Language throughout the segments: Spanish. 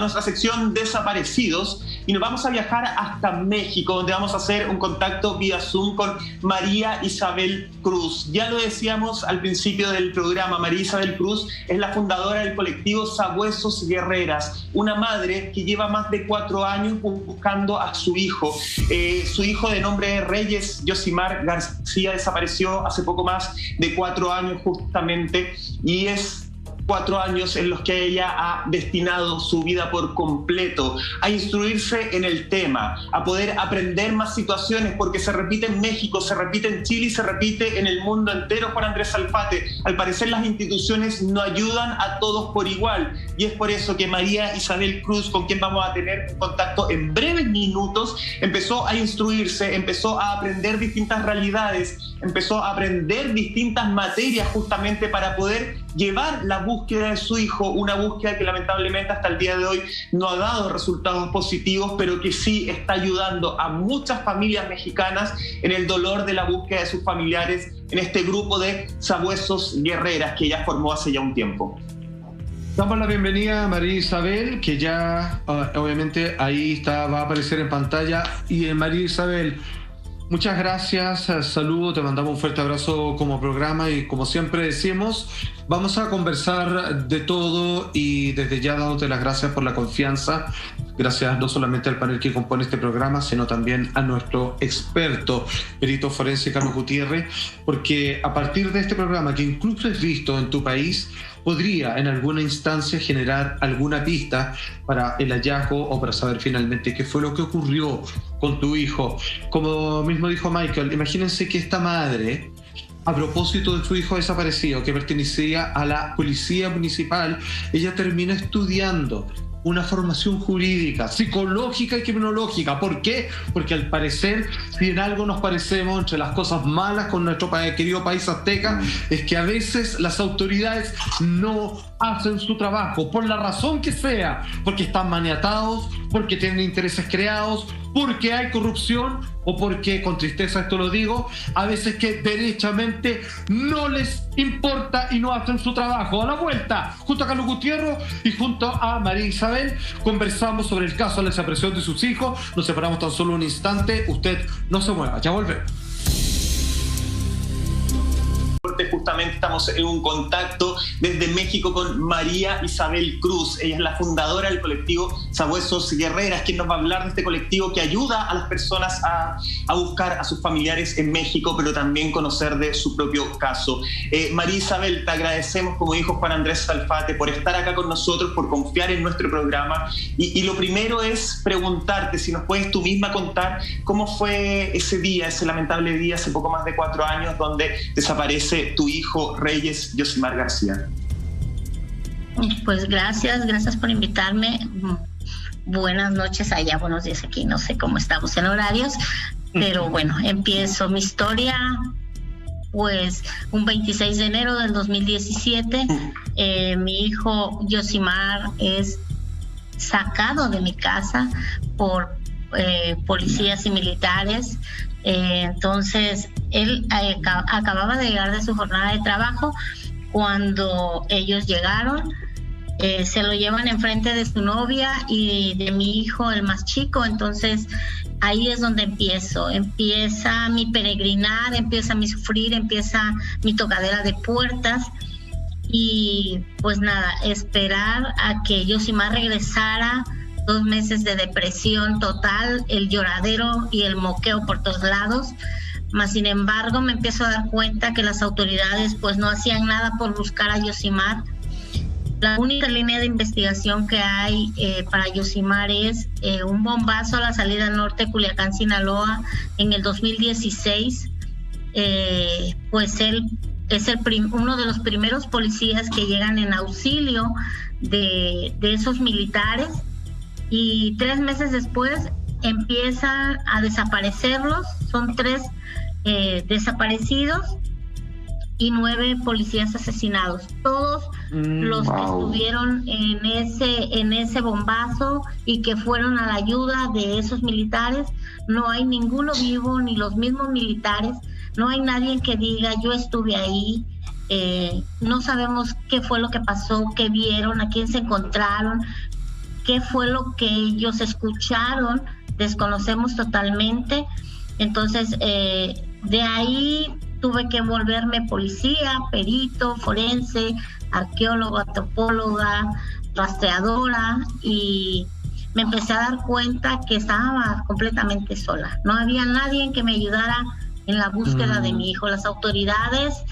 a nuestra sección Desaparecidos y nos vamos a viajar hasta México, donde vamos a hacer un contacto vía Zoom con María Isabel Cruz. Ya lo decíamos al principio del programa, María Isabel Cruz es la fundadora del colectivo Sabuesos Guerreras, una madre que lleva más de 4 años buscando a su hijo. Su hijo de nombre Reyes Yosimar García desapareció hace poco más de 4 años justamente, y es 4 años en los que ella ha destinado su vida por completo a instruirse en el tema, a poder aprender más situaciones, porque se repite en México, se repite en Chile y se repite en el mundo entero, Juan Andrés Alfate. Al parecer las instituciones no ayudan a todos por igual, y es por eso que María Isabel Cruz, con quien vamos a tener un contacto en breves minutos, empezó a instruirse, empezó a aprender distintas realidades, empezó a aprender distintas materias justamente para poder llevar la búsqueda de su hijo, una búsqueda que lamentablemente hasta el día de hoy no ha dado resultados positivos, pero que sí está ayudando a muchas familias mexicanas en el dolor de la búsqueda de sus familiares en este grupo de Sabuesos Guerreras que ella formó hace ya un tiempo. Damos la bienvenida a María Isabel, que ya obviamente ahí está, va a aparecer en pantalla. Y María Isabel, muchas gracias, saludo, te mandamos un fuerte abrazo como programa y como siempre decimos, vamos a conversar de todo y desde ya dándote las gracias por la confianza. Gracias no solamente al panel que compone este programa, sino también a nuestro experto, perito forense Carlos Gutiérrez, porque a partir de este programa, que incluso es visto en tu país, podría en alguna instancia generar alguna pista para el hallazgo o para saber finalmente qué fue lo que ocurrió con tu hijo. Como mismo dijo Michael, imagínense que esta madre, a propósito de su hijo desaparecido, que pertenecía a la policía municipal, ella termina estudiando una formación jurídica, psicológica y criminológica. ¿Por qué? Porque al parecer, si en algo nos parecemos entre las cosas malas con nuestro querido país azteca, es que a veces las autoridades no hacen su trabajo, por la razón que sea, porque están maniatados, porque tienen intereses creados, porque hay corrupción o porque, con tristeza esto lo digo, a veces que derechamente no les importa y no hacen su trabajo. A la vuelta, junto a Carlos Gutiérrez y junto a María Isabel, conversamos sobre el caso de la desaparición de sus hijos. Nos separamos tan solo un instante, usted no se mueva, ya volvemos. Justamente estamos en un contacto desde México con María Isabel Cruz. Ella es la fundadora del colectivo Sabuesos Guerreras, quien nos va a hablar de este colectivo que ayuda a las personas a buscar a sus familiares en México, pero también conocer de su propio caso. María Isabel, te agradecemos, como dijo Juan Andrés Alfate, por estar acá con nosotros, por confiar en nuestro programa. Y lo primero es preguntarte si nos puedes tú misma contar cómo fue ese día, ese lamentable día hace poco más de 4 años, donde desaparece tu hijo Reyes Yosimar García. Pues gracias por invitarme. Buenas noches allá, buenos días aquí, no sé cómo estamos en horarios, pero bueno, empiezo mi historia pues un 26 de enero del 2017. Mi hijo Yosimar es sacado de mi casa por policías y militares. Entonces él acababa de llegar de su jornada de trabajo cuando ellos llegaron. Se lo llevan enfrente de su novia y de mi hijo, el más chico. Entonces ahí es donde empieza mi peregrinar, empieza mi sufrir, empieza mi tocadera de puertas. Y pues nada, esperar a que Yosimar regresara. 2 meses de depresión total, el lloradero y el moqueo por todos lados. Mas sin embargo me empiezo a dar cuenta que las autoridades pues no hacían nada por buscar a Yosimar. La única línea de investigación que hay para Yosimar es un bombazo a la salida norte de Culiacán, Sinaloa, en el 2016. Pues él es uno de los primeros policías que llegan en auxilio de esos militares. Y 3 meses después empiezan a desaparecerlos. Son 3 desaparecidos y 9 policías asesinados. Todos los que estuvieron en ese bombazo y que fueron a la ayuda de esos militares, no hay ninguno vivo, ni los mismos militares. No hay nadie que diga yo estuve ahí. No sabemos qué fue lo que pasó, qué vieron, a quién se encontraron. qué fue lo que ellos escucharon, desconocemos totalmente. Entonces, de ahí tuve que volverme policía, perito, forense, arqueóloga, antropóloga, rastreadora, y me empecé a dar cuenta que estaba completamente sola. No había nadie que me ayudara en la búsqueda de mi hijo. Las autoridades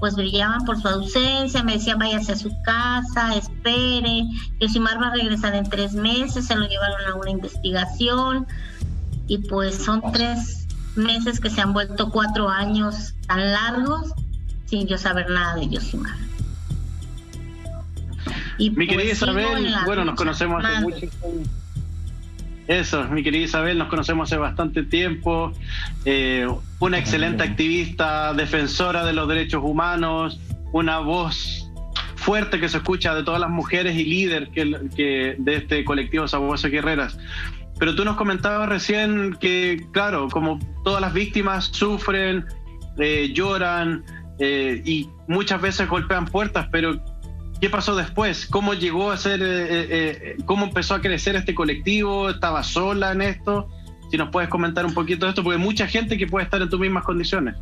pues brillaban por su ausencia, me decían váyase a su casa, espere, Yosimar va a regresar en 3 meses, se lo llevaron a una investigación, y pues son 3 meses que se han vuelto 4 años tan largos sin yo saber nada de Yosimar. Y mi querida pues, Isabel, bueno, nos conocemos hace mucho tiempo. Eso, mi querida Isabel, nos conocemos hace bastante tiempo, una excelente activista, defensora de los derechos humanos, una voz fuerte que se escucha de todas las mujeres y líder que de este colectivo Sabuesos Guerreras. Pero tú nos comentabas recién que, claro, como todas las víctimas sufren, lloran y muchas veces golpean puertas, pero ¿qué pasó después? ¿Cómo llegó a ser, cómo empezó a crecer este colectivo? ¿Estaba sola en esto? Si nos puedes comentar un poquito de esto, porque hay mucha gente que puede estar en tus mismas condiciones.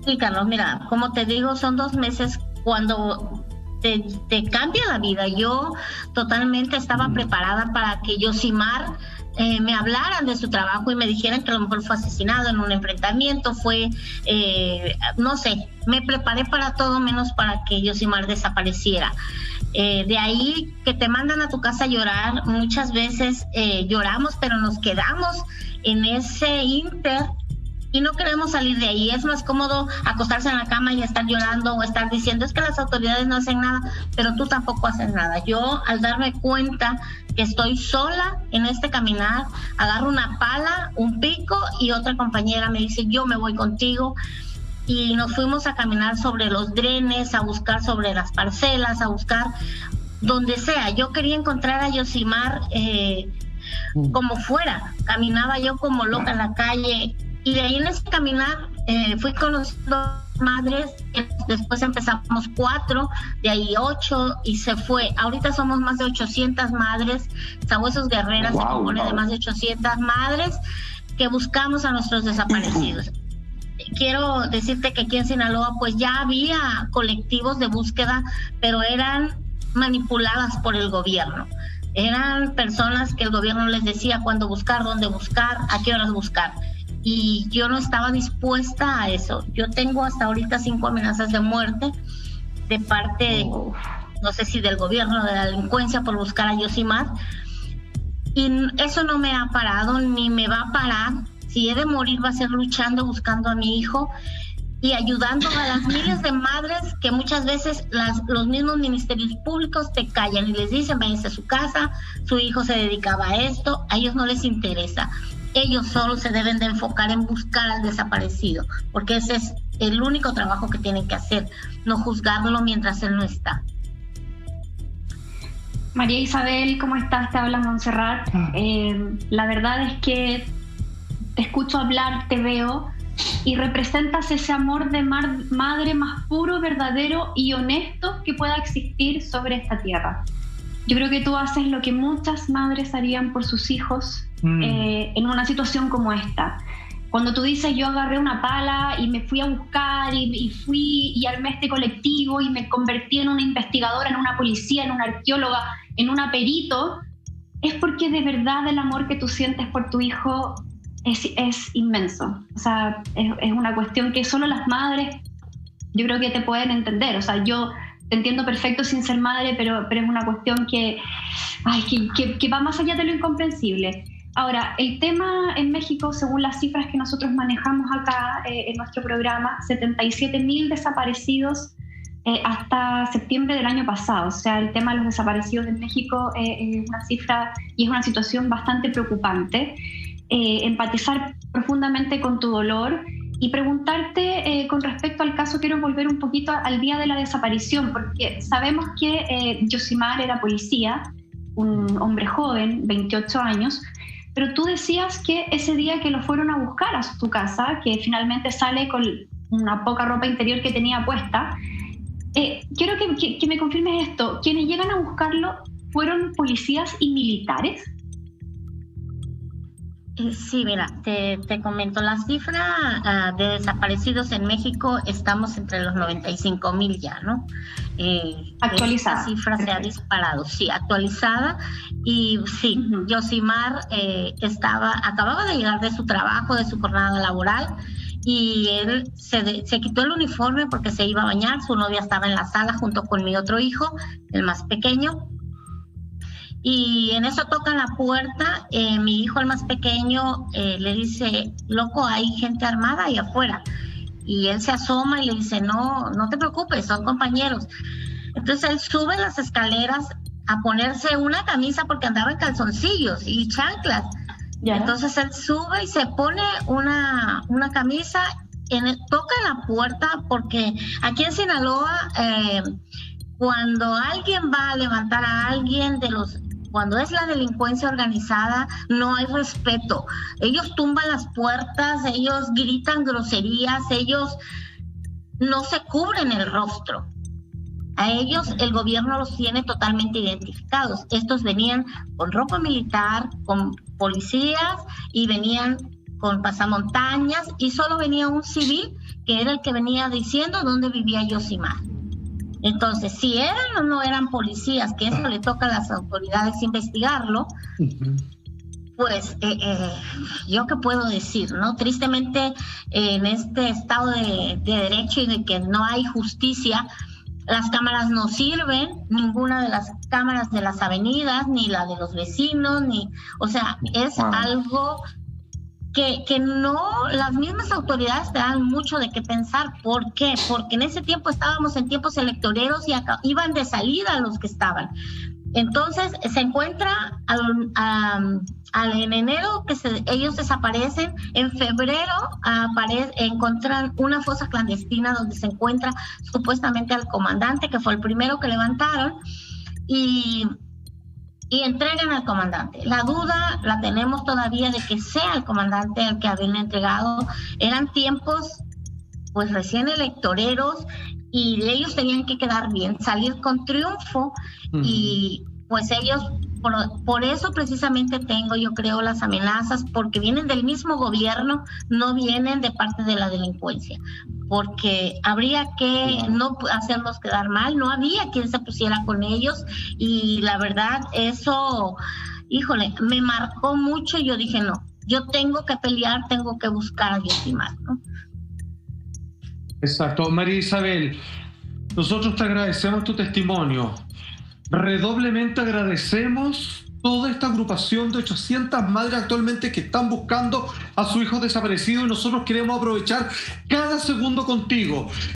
Sí, Carlos, mira, como te digo, son 2 meses cuando te cambia la vida. Yo totalmente estaba preparada para que Yosimar me hablaran de su trabajo y me dijeran que a lo mejor fue asesinado en un enfrentamiento, no sé, me preparé para todo menos para que Yosimar desapareciera. De ahí que te mandan a tu casa a llorar, muchas veces lloramos, pero nos quedamos en ese inter y no queremos salir de ahí. Es más cómodo acostarse en la cama y estar llorando o estar diciendo es que las autoridades no hacen nada, pero tú tampoco haces nada. Yo, al darme cuenta que estoy sola en este caminar, agarro una pala, un pico, y otra compañera me dice yo me voy contigo, y nos fuimos a caminar sobre los drenes, a buscar sobre las parcelas, a buscar donde sea. Yo quería encontrar a Yosimar como fuera. Caminaba yo como loca en la calle, y de ahí en ese caminar fui conociendo madres. Después empezamos 4, de ahí 8, y se fue. Ahorita somos más de 800 madres. Sabuesos Guerreras se compone de más de 800 madres que buscamos a nuestros desaparecidos. Quiero decirte que aquí en Sinaloa pues ya había colectivos de búsqueda, pero eran manipuladas por el gobierno. Eran personas que el gobierno les decía cuándo buscar, dónde buscar, a qué horas buscar. Y yo no estaba dispuesta a eso. Yo tengo hasta ahorita 5 amenazas de muerte de parte, no sé si del gobierno, de la delincuencia, por buscar a Yosimar. Y eso no me ha parado, ni me va a parar. Si he de morir, va a ser luchando, buscando a mi hijo y ayudando a las miles de madres que muchas veces los mismos ministerios públicos te callan y les dicen váyanse a su casa, su hijo se dedicaba a esto, a ellos no les interesa. Ellos solo se deben de enfocar en buscar al desaparecido, porque ese es el único trabajo que tienen que hacer, no juzgarlo mientras él no está. María Isabel, ¿cómo estás? Te habla Montserrat. La verdad es que te escucho hablar, te veo y representas ese amor de madre más puro, verdadero y honesto que pueda existir sobre esta tierra. Yo creo que tú haces lo que muchas madres harían por sus hijos en una situación como esta. Cuando tú dices yo agarré una pala y me fui a buscar y fui y armé este colectivo y me convertí en una investigadora, en una policía, en una arqueóloga, en una perito, es porque de verdad el amor que tú sientes por tu hijo es inmenso. O sea, es una cuestión que solo las madres yo creo que te pueden entender. O sea, yo te entiendo perfecto sin ser madre, pero es una cuestión que va más allá de lo incomprensible. Ahora, el tema en México, según las cifras que nosotros manejamos acá en nuestro programa, 77.000 desaparecidos hasta septiembre del año pasado. O sea, el tema de los desaparecidos en México es una cifra y es una situación bastante preocupante. Empatizar profundamente con tu dolor y preguntarte con respecto al caso, quiero volver un poquito al día de la desaparición, porque sabemos que Yosimar era policía, un hombre joven, 28 años, pero tú decías que ese día que lo fueron a buscar a tu casa, que finalmente sale con una poca ropa interior que tenía puesta, quiero que me confirmes esto. Quienes llegan a buscarlo fueron policías y militares? Sí, mira, te comento, la cifra de desaparecidos en México estamos entre los 95,000 ya, ¿no? Actualizada. Esta cifra se ha disparado, sí, actualizada. Y sí, Yosimar acababa de llegar de su trabajo, de su jornada laboral, y él se quitó el uniforme porque se iba a bañar. Su novia estaba en la sala junto con mi otro hijo, el más pequeño. Y en eso tocan la puerta, mi hijo el más pequeño le dice, loco, hay gente armada ahí afuera. Y él se asoma y le dice, no te preocupes, son compañeros. Entonces él sube las escaleras a ponerse una camisa porque andaba en calzoncillos y chanclas. ¿Ya? Entonces él sube y se pone una camisa, toca la puerta porque aquí en Sinaloa, cuando alguien va a levantar a alguien cuando es la delincuencia organizada, no hay respeto. Ellos tumban las puertas, ellos gritan groserías, ellos no se cubren el rostro. A ellos el gobierno los tiene totalmente identificados. Estos venían con ropa militar, con policías y venían con pasamontañas, y solo venía un civil que era el que venía diciendo dónde vivía Yosimar. Entonces, si eran o no eran policías, que eso le toca a las autoridades investigarlo, pues yo qué puedo decir, ¿no? Tristemente, en este estado de derecho y de que no hay justicia, las cámaras no sirven, ninguna de las cámaras de las avenidas, ni la de los vecinos, o sea, es algo que no, las mismas autoridades te dan mucho de qué pensar. ¿Por qué? Porque en ese tiempo estábamos en tiempos electoreros y iban de salida los que estaban. Entonces se encuentra en enero que ellos desaparecen, en febrero encuentran una fosa clandestina donde se encuentra supuestamente al comandante, que fue el primero que levantaron, y entregan al comandante. La duda la tenemos todavía de que sea el comandante el que habían entregado. Eran tiempos pues recién electoreros y ellos tenían que quedar bien, salir con triunfo, y pues ellos, por eso precisamente tengo, yo creo, las amenazas, porque vienen del mismo gobierno, no vienen de parte de la delincuencia, porque habría que no hacerlos quedar mal, no había quien se pusiera con ellos, y la verdad eso, híjole, me marcó mucho, y yo dije, no, yo tengo que pelear, tengo que buscar a Yosimar, ¿no? Exacto. María Isabel, nosotros te agradecemos tu testimonio. Redoblemente agradecemos toda esta agrupación de 800 madres actualmente que están buscando a su hijo desaparecido, y nosotros queremos aprovechar cada segundo contigo.